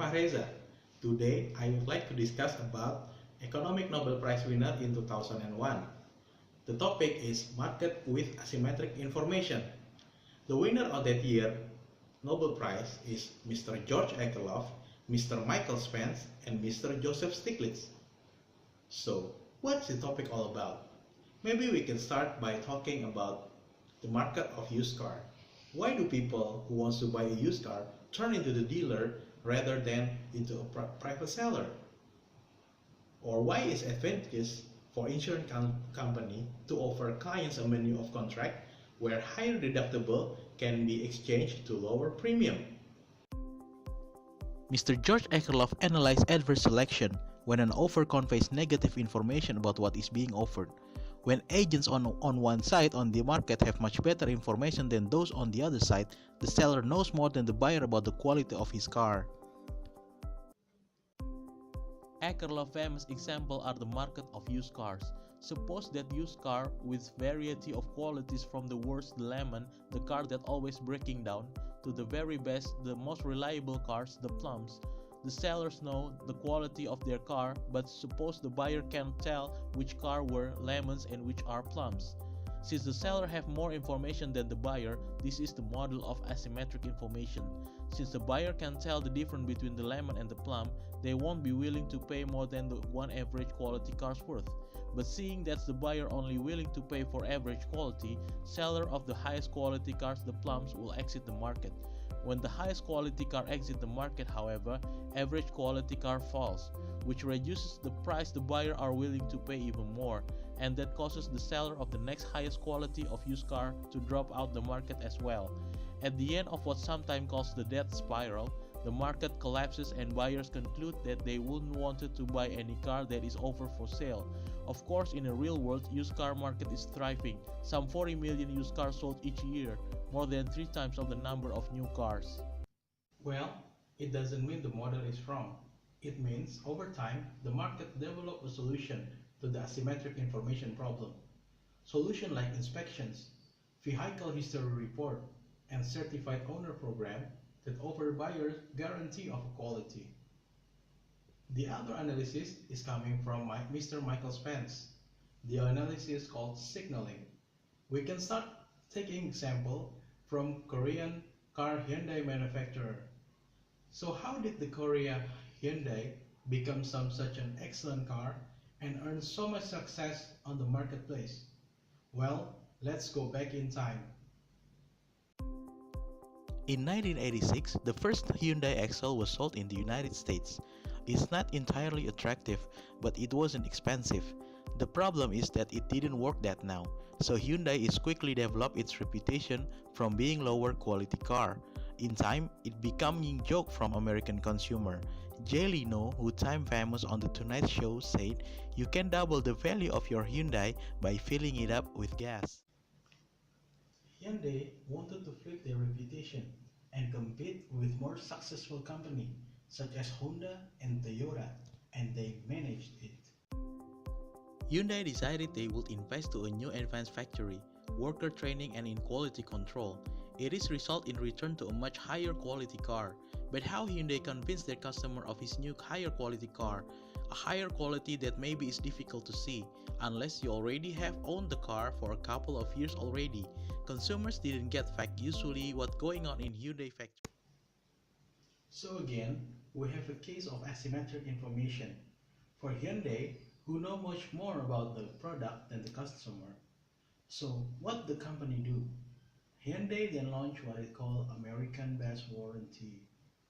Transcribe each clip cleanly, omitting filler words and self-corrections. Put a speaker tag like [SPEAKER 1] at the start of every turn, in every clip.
[SPEAKER 1] Fahreza. Today, I would like to discuss about Economic Nobel Prize winner in 2001. The topic is Market with Asymmetric Information. The winner of that year Nobel Prize is Mr. George Akerlof, Mr. Michael Spence, and Mr. Joseph Stiglitz. So, what's the topic all about? Maybe we can start by talking about the market of used car. Why do people who want to buy a used car turn into the dealer rather than into a private seller? Or why is it advantageous for insurance company to offer clients a menu of contract where higher deductible can be exchanged to lower premium?
[SPEAKER 2] Mr. George Akerlof analyzed adverse selection when an offer conveys negative information about what is being offered. When agents on one side on the market have much better information than those on the other side, the seller knows more than the buyer about the quality of his car. Akerlof's famous example are the market of used cars. Suppose that used car with variety of qualities from the worst, the lemon, the car that always breaking down, to the very best, the most reliable cars, the plums. The sellers know the quality of their car, but suppose the buyer can't tell which car were lemons and which are plums. Since the seller have more information than the buyer, this is the model of asymmetric information. Since the buyer can tell the difference between the lemon and the plum, they won't be willing to pay more than the one average quality car's worth. But seeing that the buyer only willing to pay for average quality, seller of the highest quality cars, the plums, will exit the market. When the highest quality car exits the market, however, average quality car falls, which reduces the price the buyer are willing to pay even more, and that causes the seller of the next highest quality of used car to drop out the market as well. At the end of what sometimes calls the death spiral, the market collapses and buyers conclude that they wouldn't want to buy any car that is offered for sale. Of course, in the real world, used car market is thriving. Some 40 million used cars sold each year, more than 3 times of the number of new cars.
[SPEAKER 1] Well, it doesn't mean the model is wrong. It means over time, the market developed a solution to the asymmetric information problem. Solutions like inspections, vehicle history report, and certified owner program that offer buyers guarantee of quality. The other analysis is coming from Mr. Michael Spence. The analysis called signaling. We can start taking example from Korean car Hyundai manufacturer. So how did the Korea Hyundai become such an excellent car and earn so much success on the marketplace? Well, let's go back in time.
[SPEAKER 2] In 1986, the first Hyundai Excel was sold in the United States. It's not entirely attractive, but it wasn't expensive. The problem is that it didn't work that now, so Hyundai is quickly developed its reputation from being lower quality car. In time, it became a joke from American consumer. Jay Leno, who time famous on the Tonight Show, said, "You can double the value of your Hyundai by filling it up with gas."
[SPEAKER 1] Hyundai wanted to flip their reputation and compete with more successful companies such as Honda and Toyota, and they managed it.
[SPEAKER 2] Hyundai decided they would invest to a new advanced factory, worker training and in quality control. It is result in return to a much higher quality car. But how Hyundai convinced their customer of his new higher quality car? A higher quality that maybe is difficult to see, unless you already have owned the car for a couple of years already. Consumers didn't get fact usually what's going on in Hyundai factory.
[SPEAKER 1] So again, we have a case of asymmetric information. For Hyundai, who know much more about the product than the customer. So what the company do? Hyundai then launched what it called American Best Warranty,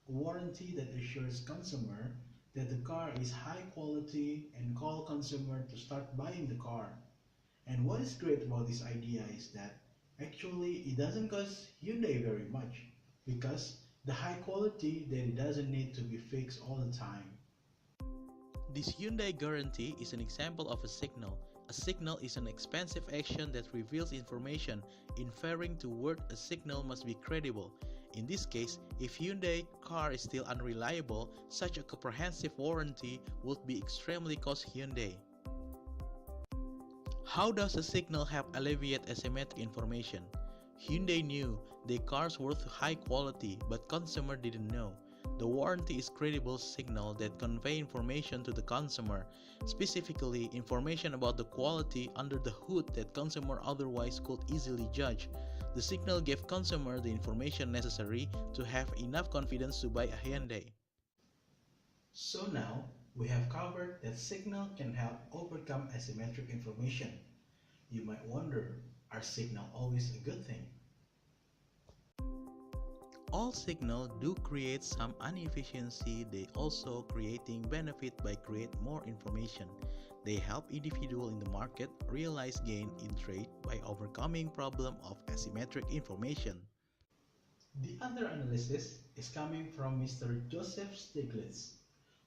[SPEAKER 1] a warranty that assures consumer that the car is high quality and call consumer to start buying the car. And what is great about this idea is that actually it doesn't cost Hyundai very much because the high quality then it doesn't need to be fixed all the time.
[SPEAKER 2] This Hyundai guarantee is an example of a signal. A signal is an expensive action that reveals information, inferring to word a signal must be credible. In this case, if Hyundai car is still unreliable, such a comprehensive warranty would be extremely cost Hyundai. How does a signal help alleviate asymmetric information? Hyundai knew their cars were high quality, but consumer didn't know. The warranty is credible signal that convey information to the consumer, specifically information about the quality under the hood that consumer otherwise could easily judge. The signal gave consumer the information necessary to have enough confidence to buy a Hyundai.
[SPEAKER 1] So now, we have covered that signal can help overcome asymmetric information. You might wonder, are signal always a good thing?
[SPEAKER 2] All signal do create some inefficiency, they also creating benefit by create more information. They help individual in the market realize gain in trade by overcoming problem of asymmetric information.
[SPEAKER 1] The other analysis is coming from Mr. Joseph Stiglitz,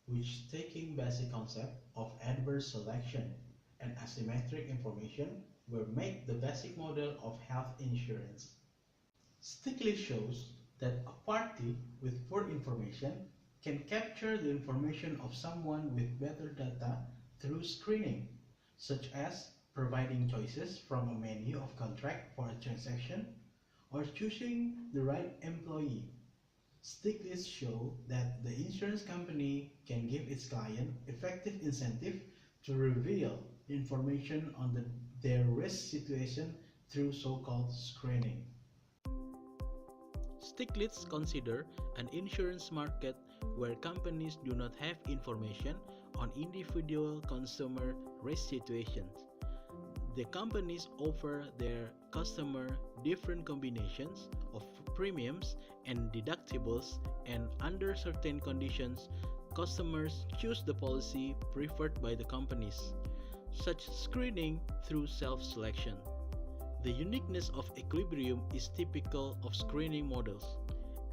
[SPEAKER 1] which taking basic concept of adverse selection and asymmetric information will make the basic model of health insurance. Stiglitz shows that a party with poor information can capture the information of someone with better data through screening, such as providing choices from a menu of contract for a transaction or choosing the right employee. Stiglitz show that the insurance company can give its client effective incentive to reveal information on their risk situation through so-called screening.
[SPEAKER 2] Stiglitz consider an insurance market where companies do not have information on individual consumer risk situations. The companies offer their customer different combinations of premiums and deductibles, and under certain conditions, customers choose the policy preferred by the companies, such screening through self-selection. The uniqueness of equilibrium is typical of screening models,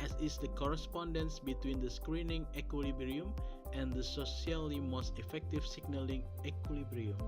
[SPEAKER 2] as is the correspondence between the screening equilibrium and the socially most effective signaling equilibrium.